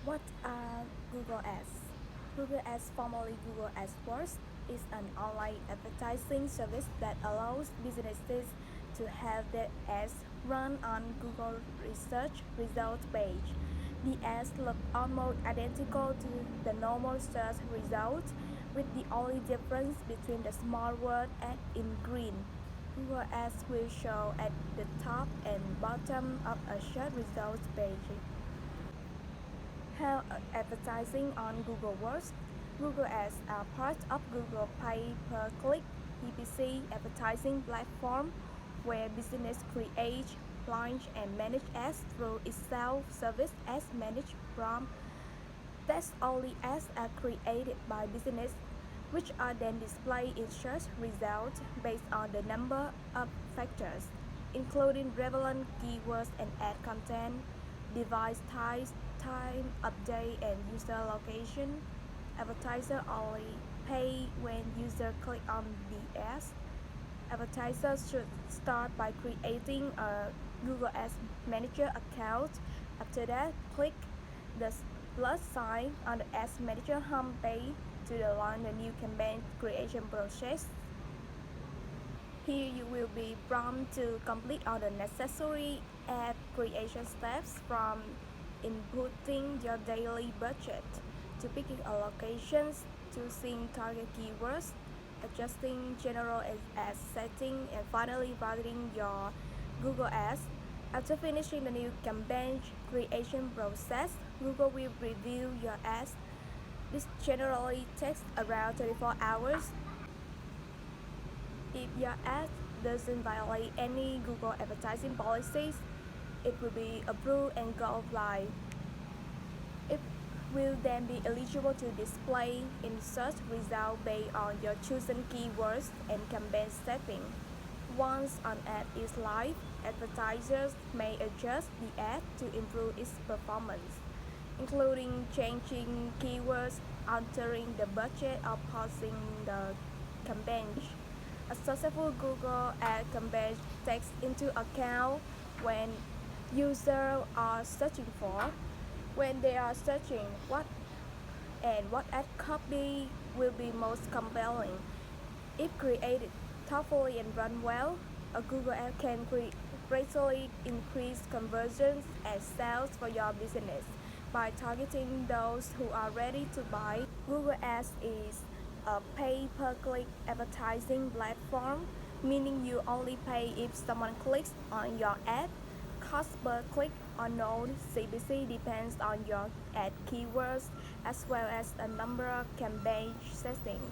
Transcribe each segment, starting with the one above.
What are Google Ads? Google Ads, formerly Google AdWords, is an online advertising service that allows businesses to have their ads run on Google research result page. The ads look almost identical to the normal search results, with the only difference between the small word "ad" in green. Google Ads will show at the top and bottom of a search results page. How advertising on Google works. Google Ads are part of Google pay-per-click advertising platform where business create, launch, and manage ads through its self-service ads managed from text-only ads are created by business, which are then displayed in search results based on the number of factors, including relevant keywords and ad content, device types, time of day, and user location. Advertisers only pay when users click on the ads. Advertisers should start by creating a Google Ads Manager account. After that, click the plus sign on the Ads Manager homepage to launch the new campaign creation process. Here you will be prompted to complete all the necessary ad creation steps, from inputting your daily budget to picking allocations, choosing target keywords, adjusting general ad settings, and finally writing your Google Ads. After finishing the new campaign creation process, Google will review your ads. This generally takes around 24 hours. If your ad doesn't violate any Google advertising policies, it will be approved and go live. It will then be eligible to display in search results based on your chosen keywords and campaign setting. Once an ad is live, advertisers may adjust the ad to improve its performance, including changing keywords, altering the budget, or pausing the campaign. A successful Google ad campaign takes into account when users are searching for, when they are searching what ad copy will be most compelling. If created thoughtfully and run well, a Google ad can greatly increase conversions and sales for your business by targeting those who are ready to buy. Google Ads is a pay-per-click advertising platform, meaning you only pay if someone clicks on your ad. Cost per click or known CPC depends on your ad keywords as well as a number of campaign settings.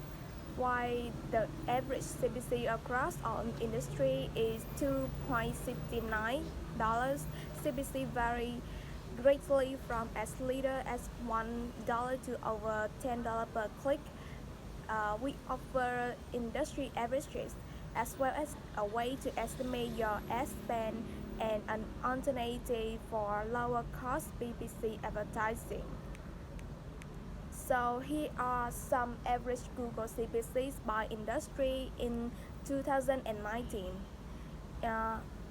While the average CPC across all industry is $2.69, CPC vary greatly from as little as $1 to over $10 per click. We offer industry averages as well as a way to estimate your ad spend and an alternative for lower cost PPC advertising. So here are some average Google CPCs by industry in 2019.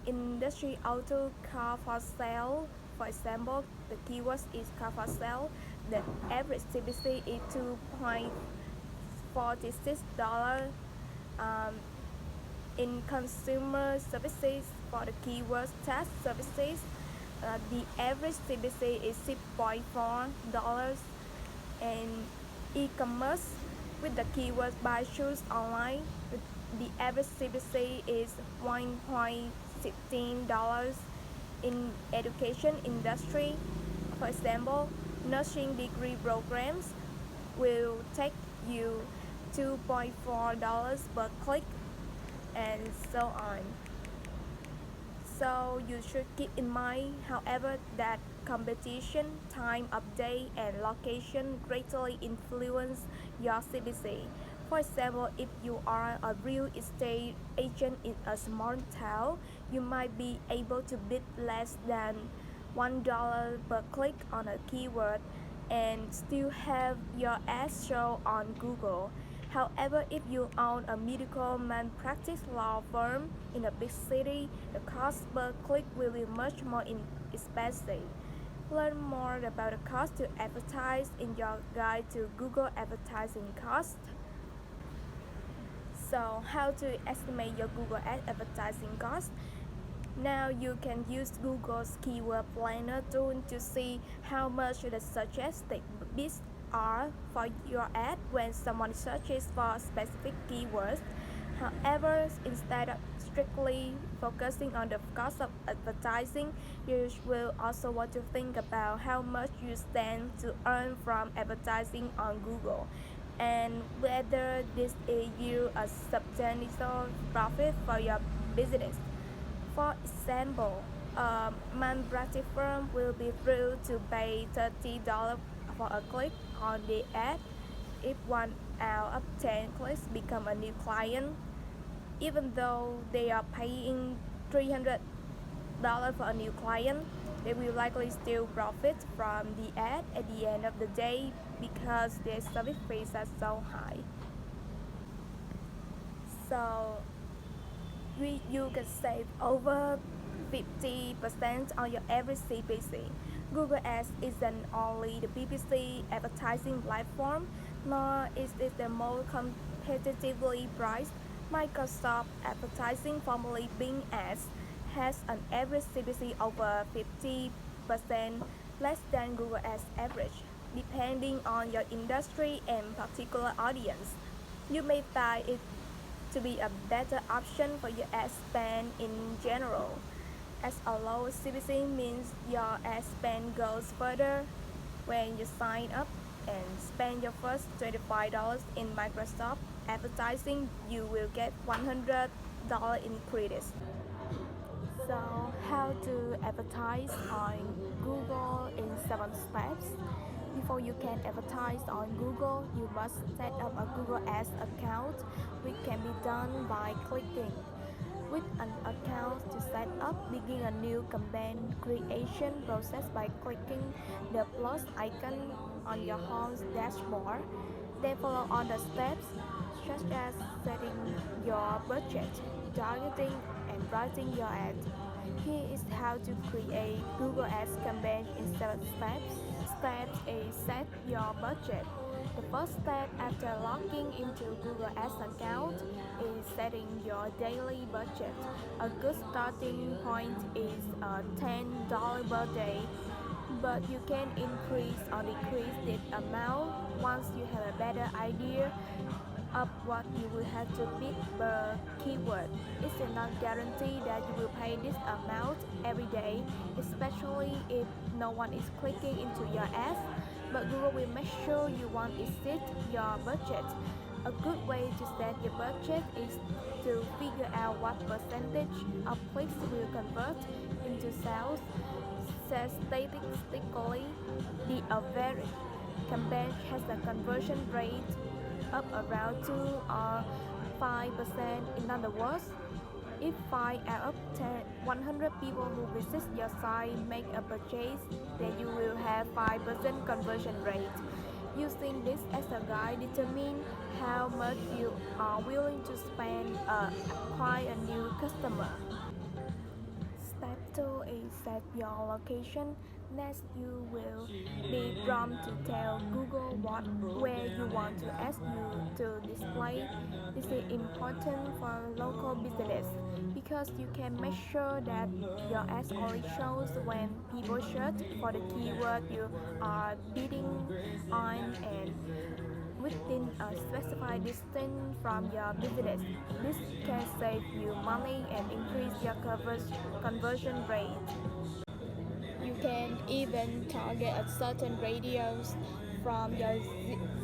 Industry auto car for sale, for example, the keyword is car for sale. The average CPC is $2.46. In consumer services, for the keyword tax services, the average CPC is $6.4. And e-commerce, with the keyword buy shoes online, the average CPC is $1.16. In education industry, for example, nursing degree programs will take you $2.4 per click, and so on. So you should keep in mind, however, that competition, time of day, and location greatly influence your CPC. For example, if you are a real estate agent in a small town, you might be able to bid less than $1 per click on a keyword and still have your ads show on Google. However, if you own a medical malpractice law firm in a big city, the cost per click will be much more expensive. Learn more about the cost to advertise in your guide to Google advertising cost. So, how to estimate your Google advertising cost? Now you can use Google's keyword planner tool to see how much the suggested bids are for your ad when someone searches for specific keywords. However, instead of strictly focusing on the cost of advertising, you will also want to think about how much you stand to earn from advertising on Google and whether this yield a substantial profit for your business. For example, a membership firm will be free to pay $30 for a click on the ad if 1 out of 10 clicks become a new client. Even though they are paying $300 for a new client, they will likely still profit from the ad at the end of the day because their service fees are so high. So you can save over 50% on your average CPC. Google Ads isn't only the PPC advertising platform, nor is it the most competitively priced. Microsoft Advertising, formerly Bing Ads, has an average CPC over 50% less than Google Ads average, depending on your industry and particular audience. You may find it to be a better option for your ad spend in general, as a low CPC means your ad spend goes further. When you sign up and spend your first $25 in Microsoft advertising, you will get $100 in credits. So, how to advertise on Google in 7 steps? Before you can advertise on Google, you must set up a Google Ads account, which can be done by clicking. With an account to set up, begin a new campaign creation process by clicking the plus icon on your home dashboard. Then follow all the steps, such as setting your budget, targeting, and writing your ad. Here is how to create Google Ads campaign in 7 steps. Step is set your budget. The first step after logging into Google Ads account is setting your daily budget. A good starting point is $10 per day, but you can increase or decrease this amount once you have a better idea of what you will have to bid per keyword. It's not guaranteed that you will pay this amount every day, especially if no one is clicking into your ads, but Google will make sure you won't exceed your budget. A good way to set your budget is to figure out what percentage of clicks will convert into sales. Statistically, the average campaign has a conversion rate of around 2 or 5%. In other words, if 5 out of 100 people who visit your site make a purchase, then you will have 5% conversion rate. Using this as a guide determine how much you are willing to spend acquire a new customer. Step 2 is set your location. Next, you will be prompted to tell Google where you want to ask you to display. This is important for local business because you can make sure that your ads only shows when people search for the keyword you are bidding on and within a specified distance from your business. This can save you money and increase your conversion rate. You can even target a certain radius from your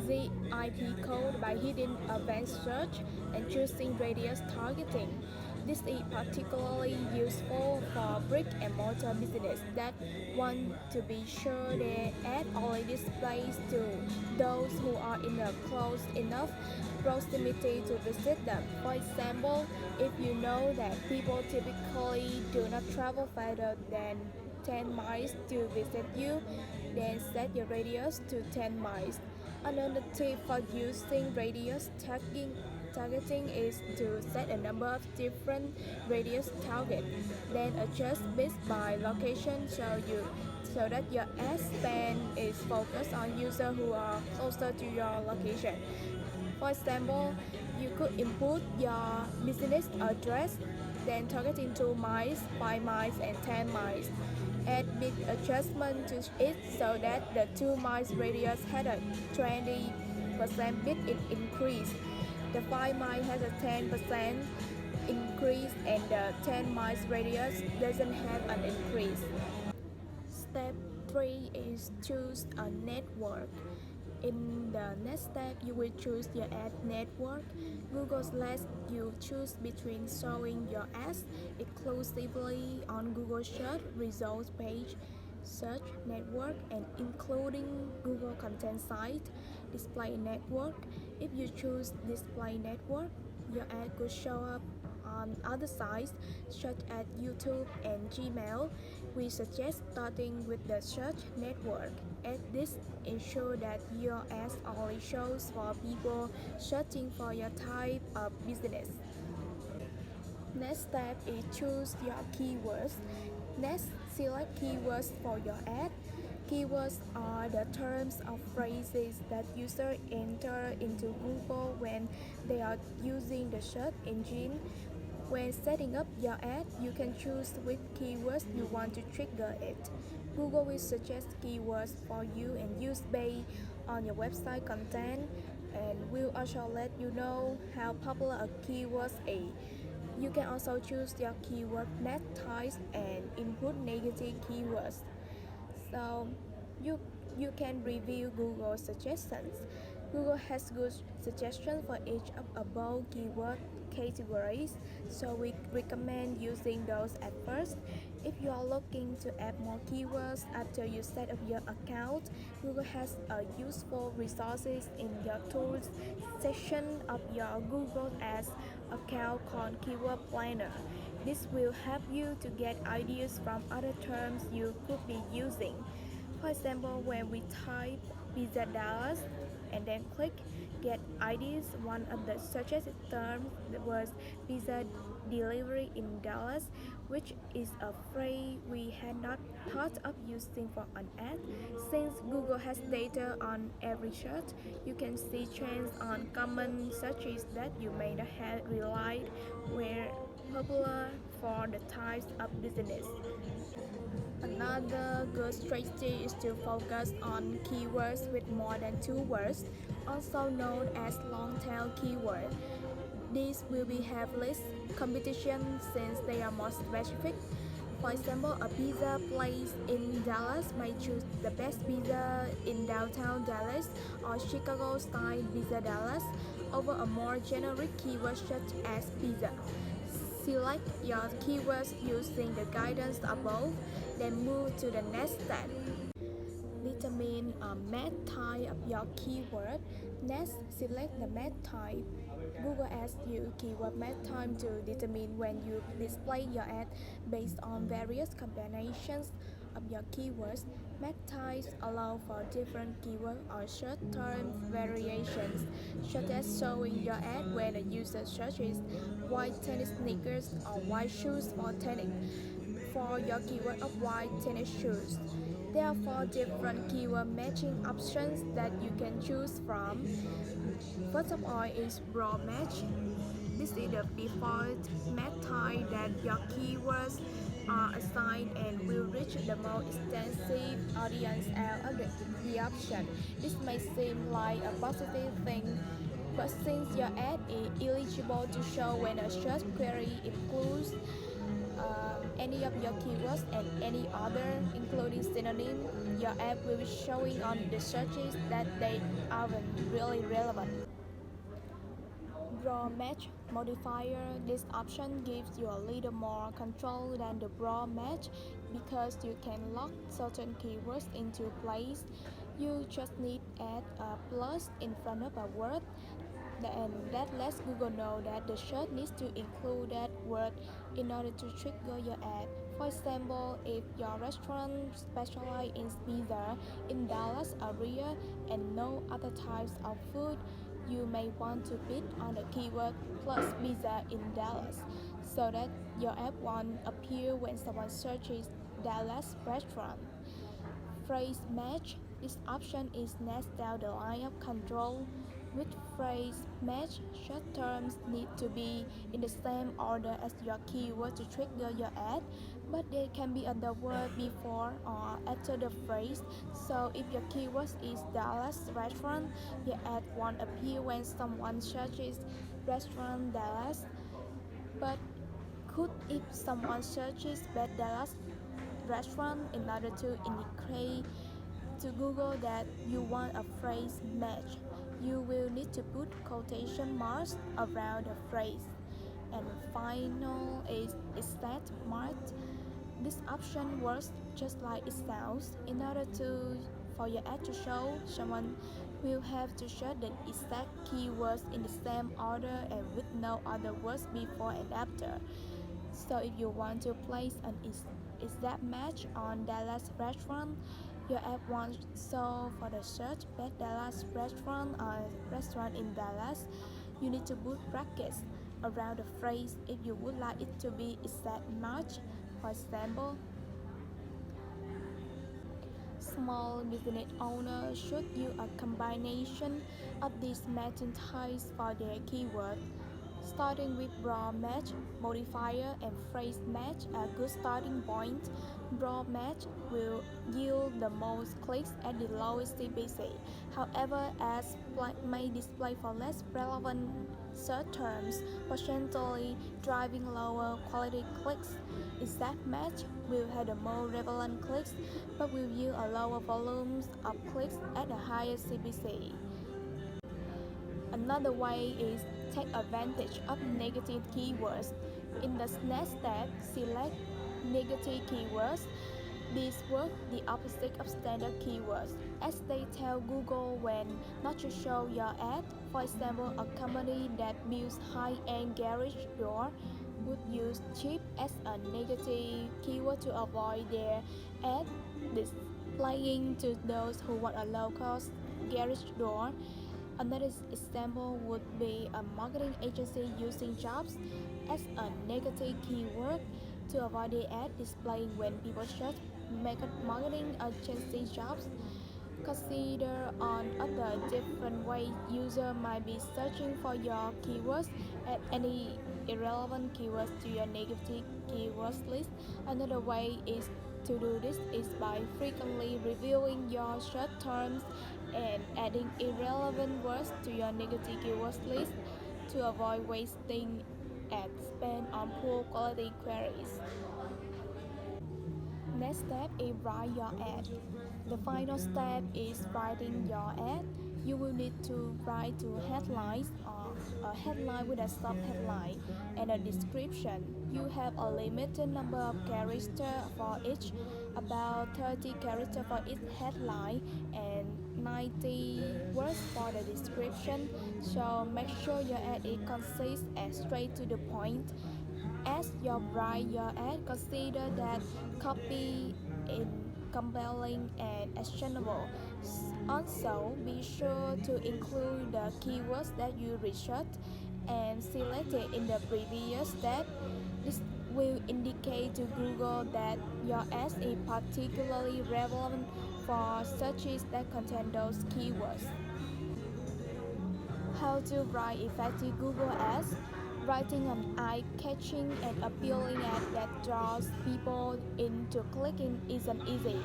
ZIP code by hitting advanced search and choosing radius targeting. This is particularly useful for brick and mortar business that want to be sure their ad only displays to those who are in a close enough proximity to visit them. For example, if you know that people typically do not travel further than 10 miles to visit you, then set your radius to 10 miles. Another tip for using radius targeting is to set a number of different radius targets, then adjust based by location so that your ad spend is focused on users who are closer to your location. For example, you could input your business address, then targeting 2 miles, 5 miles, and 10 miles. Add bit adjustment to it so that the 2 miles radius had a 20% bit increase. The 5 mile has a 10% increase and the 10 miles radius doesn't have an increase. Step 3 is choose a network. In the next step, you will choose your ad network. Google lets you choose between showing your ads exclusively on Google Search Results page, Search Network, and including Google Content Site, Display Network. If you choose Display Network, your ad could show up on other sites such as YouTube and Gmail. We suggest starting with the search network, as this ensures that your ads only shows for people searching for your type of business. Next step is choose your keywords. Next, select keywords for your ad. Keywords are the terms or phrases that users enter into Google when they are using the search engine. When setting up your ad, you can choose which keywords you want to trigger it. Google will suggest keywords for you and use based on your website content and will also let you know how popular a keyword is. You can also choose your keyword net types and input negative keywords. So you you can review Google suggestions. Google has good suggestions for each of above keyword categories, so we recommend using those at first. If you are looking to add more keywords after you set up your account, Google has a useful resources in your tools section of your Google Ads account called Keyword Planner. This will help you to get ideas from other terms you could be using. For example, when we type pizza Dallas and then click get ideas, one of the suggested terms was pizza delivery in Dallas, which is a phrase we had not thought of using for an ad. Since Google has data on every search, you can see trends on common searches that you may not have realized were popular for the types of business. Another good strategy is to focus on keywords with more than two words, also known as long tail keywords. These will be have less competition since they are more specific. For example, a pizza place in Dallas might choose the best pizza in downtown Dallas or Chicago style pizza Dallas over a more generic keyword such as pizza. Select your keywords using the guidance above, then move to the next step. Determine a match type of your keyword. Next, select the match type. Google asks you keyword match type to determine when you display your ad based on various combinations of your keywords. Match types allow for different keyword or search term variations, such as showing your ad when a user searches white tennis sneakers or white shoes for tennis. For your keyword of white tennis shoes, there are 4 different keyword matching options that you can choose from. First of all is raw match. This is the default match type that your keywords are assigned and will reach the most extensive audience out of the option. This may seem like a positive thing, but since your ad is eligible to show when a search query includes any of your keywords and any other, including synonym, your ad will be showing on the searches that they aren't really relevant. Raw match modifier. This option gives you a little more control than the raw match because you can lock certain keywords into place. You just need add a plus in front of a word and that lets Google know that the search needs to include that word in order to trigger your ad. For example, if your restaurant specializes in pizza in Dallas area and no other types of food, you may want to bid on the keyword plus pizza in Dallas so that your ad won't appear when someone searches Dallas restaurant. phrase match. This option is next down the line of control. With phrase match, short terms need to be in the same order as your keyword to trigger your ad, but there can be other word before or after the phrase. So if your keyword is Dallas restaurant, your ad won't appear when someone searches restaurant Dallas. But could if someone searches bed Dallas restaurant in order to indicate to Google that you want a phrase match, you will need to put quotation marks around the phrase. And final is exact mark. This option works just like it sounds. In order to for your ad to show, someone will have to search the exact keywords in the same order and with no other words before and after. So if you want to place an exact match on Dallas restaurant, your app wants so for the search best Dallas restaurant or restaurant in Dallas, you need to put brackets around the phrase if you would like it to be exact match. For example, small business owners should use a combination of these matching types for their keyword. Starting with broad match, modifier, and phrase match are good starting points. Broad match will yield the most clicks at the lowest CPC. However, ads may display for less relevant search terms, potentially driving lower quality clicks. Exact match will have the more relevant clicks, but will yield a lower volume of clicks at a higher CPC. Another way is take advantage of negative keywords. In the next step, select negative keywords. These work the opposite of standard keywords, as they tell Google when not to show your ad. For example, a company that builds high-end garage door would use cheap as a negative keyword to avoid their ad displaying to those who want a low-cost garage door. Another example would be a marketing agency using jobs as a negative keyword to avoid the ad displaying when people search marketing agency jobs. Consider on other different ways users might be searching for your keywords. Add any irrelevant keywords to your negative keywords list. Another way is to do this is by frequently reviewing your search terms and adding irrelevant words to your negative keywords list to avoid wasting ad spend on poor quality queries. Next step is write your ad. The final step is writing your ad. You will need to write two headlines or a headline with a subheadline and a description. You have a limited number of characters for each, about 30 characters for each headline and 90 words for the description. So make sure your ad is concise and straight to the point. As you write your ad, consider that copy is compelling and actionable. Also, be sure to include the keywords that you researched and selected in the previous step. This will indicate to Google that your ad is particularly relevant for searches that contain those keywords. How to write effective Google ads. Writing an eye-catching and appealing ad that draws people into clicking isn't easy.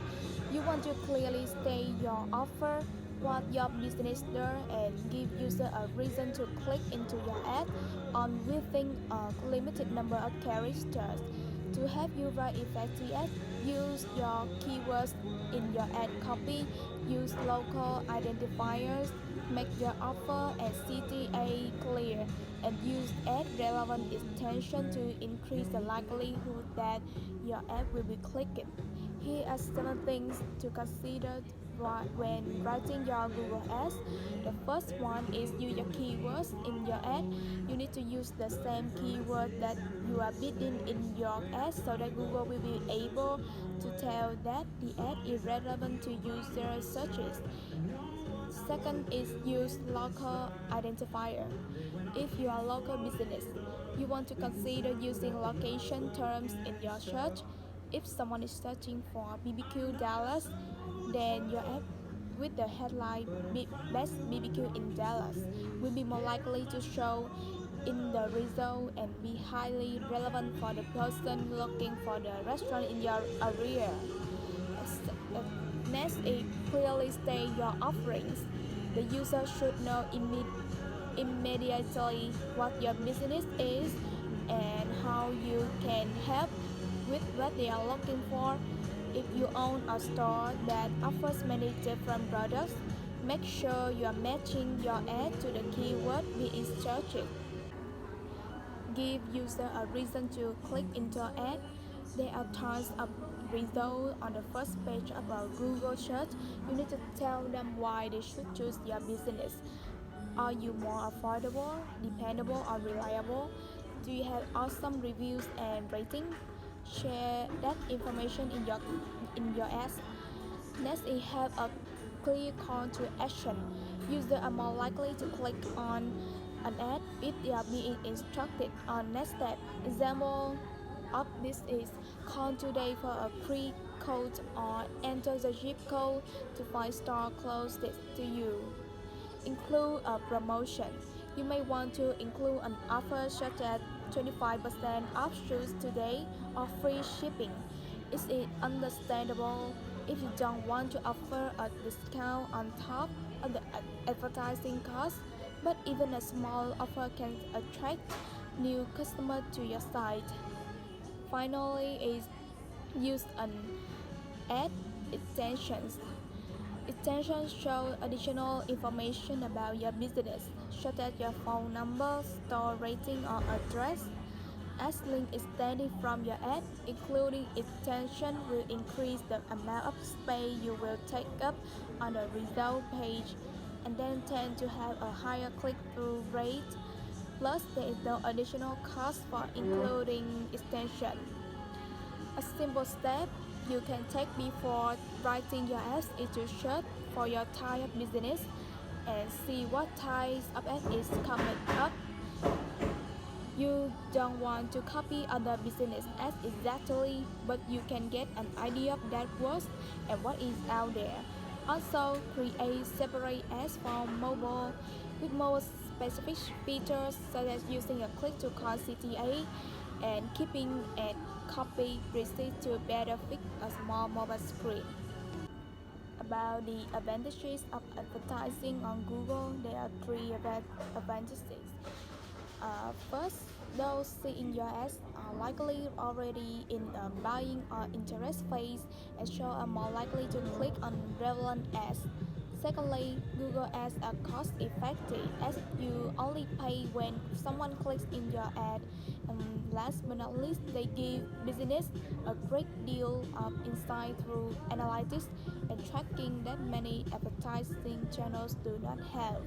You want to clearly state your offer, what your business does, and give users a reason to click into your ad on within a limited number of characters. To help you write effective ads, use your keywords in your ad copy, use local identifiers, make your offer and CTA clear, and use ad relevant extension to increase the likelihood that your ad will be clicked. Here are some things to consider when writing your Google ads. The first one is use your keywords in your ad. You need to use the same keyword that you are bidding in your ad so that Google will be able to tell that the ad is relevant to user searches. Second is use local identifier. If you are a local business, you want to consider using location terms in your search. If someone is searching for BBQ Dallas, then your ad with the headline Best BBQ in Dallas will be more likely to show in the result and be highly relevant for the person looking for the restaurant in your area. Next is clearly state your offerings. The user should know immediately what your business is and how you can help with what they are looking for. If you own a store that offers many different products, make sure you are matching your ad to the keyword being searched. Give user a reason to click into ad. There are tons of results on the first page of a Google search. You need to tell them why they should choose your business. Are you more affordable, dependable, or reliable? Do you have awesome reviews and ratings? Share that information in your ads. Next is have a clear call to action. Users are more likely to click on an ad if they are being instructed on next step. Example of this is call today for a free code or enter the zip code to find store closest to you. Include a promotion. You may want to include an offer such as 25% off shoes today or free shipping. It is understandable if you don't want to offer a discount on top of the advertising cost, but even a small offer can attract new customers to your site. Finally, is use an ad extensions. Extensions show additional information about your business, such as your phone number, store rating, or address. As link extended from your ad, including extension will increase the amount of space you will take up on the result page and then tend to have a higher click-through rate. Plus, there is no additional cost for including extension. A simple step you can take before writing your ads is to search for your type of business and see what types of ad is coming up. You don't want to copy other business ads exactly, but you can get an idea of that works and what is out there. Also, create separate ads for mobile with more specific features such as using a click-to-call CTA and keeping a copy receipt to better fit a small mobile screen. About the advantages of advertising on Google, there are three advantages. First, those seeing your ads are likely already in a buying or interest phase and so are more likely to click on relevant ads. Secondly, Google ads are cost effective as you only pay when someone clicks in your ad. And last but not least, they give business a great deal of insight through analytics and tracking that many advertising channels do not have.